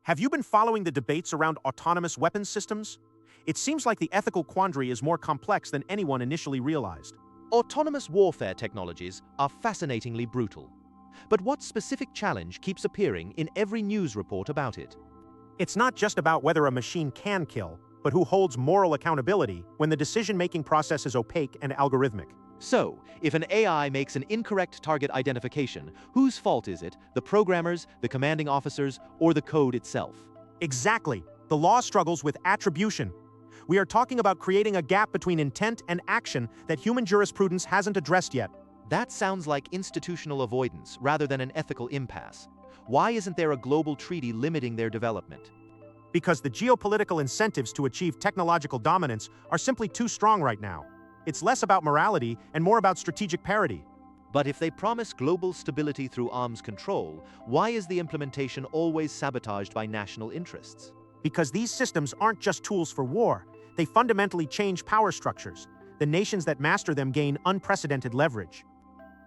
Have you been following the debates around autonomous weapons systems? It seems like the ethical quandary is more complex than anyone initially realized. Autonomous warfare technologies are fascinatingly brutal. But what specific challenge keeps appearing in every news report about it? It's not just about whether a machine can kill, but who holds moral accountability when the decision-making process is opaque and algorithmic. So, if an AI makes an incorrect target identification, whose fault is it? The programmers, the commanding officers, or the code itself? Exactly. The law struggles with attribution. We are talking about creating a gap between intent and action that human jurisprudence hasn't addressed yet. That sounds like institutional avoidance rather than an ethical impasse. Why isn't there a global treaty limiting their development? Because the geopolitical incentives to achieve technological dominance are simply too strong right now. It's less about morality and more about strategic parity. But if they promise global stability through arms control, why is the implementation always sabotaged by national interests? Because these systems aren't just tools for war, they fundamentally change power structures. The nations that master them gain unprecedented leverage.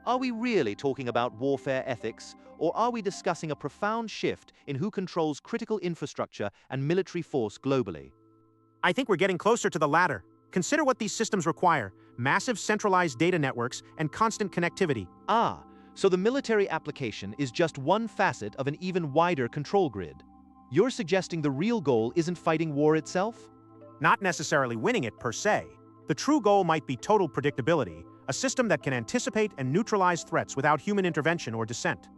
Are we really talking about warfare ethics, or are we discussing a profound shift in who controls critical infrastructure and military force globally? I think we're getting closer to the latter. Consider what these systems require: massive centralized data networks and constant connectivity. So the military application is just one facet of an even wider control grid. You're suggesting the real goal isn't fighting war itself? Not necessarily winning it per se. The true goal might be total predictability, a system that can anticipate and neutralize threats without human intervention or dissent.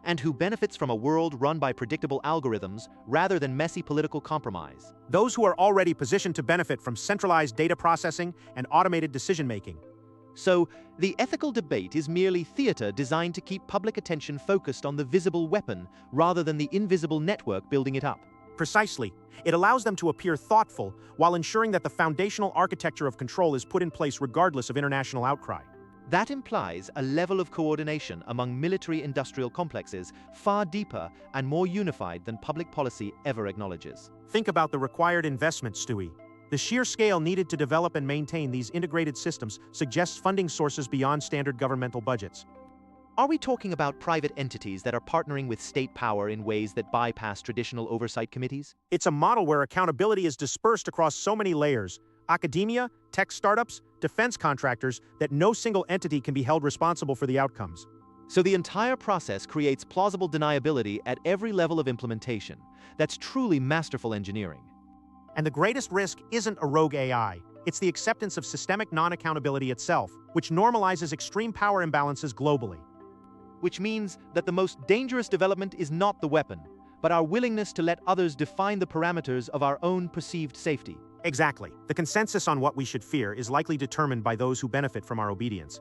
And who benefits from a world run by predictable algorithms rather than messy political compromise? Those who are already positioned to benefit from centralized data processing and automated decision-making. So, the ethical debate is merely theater designed to keep public attention focused on the visible weapon rather than the invisible network building it up. Precisely. It allows them to appear thoughtful while ensuring that the foundational architecture of control is put in place regardless of international outcry. That implies a level of coordination among military-industrial complexes far deeper and more unified than public policy ever acknowledges. Think about the required investment, Stewie. The sheer scale needed to develop and maintain these integrated systems suggests funding sources beyond standard governmental budgets. Are we talking about private entities that are partnering with state power in ways that bypass traditional oversight committees? It's a model where accountability is dispersed across so many layers: academia, tech startups, defense contractors, that no single entity can be held responsible for the outcomes. So the entire process creates plausible deniability at every level of implementation. That's truly masterful engineering. And the greatest risk isn't a rogue AI. It's the acceptance of systemic non-accountability itself, which normalizes extreme power imbalances globally. Which means that the most dangerous development is not the weapon, but our willingness to let others define the parameters of our own perceived safety. Exactly. The consensus on what we should fear is likely determined by those who benefit from our obedience.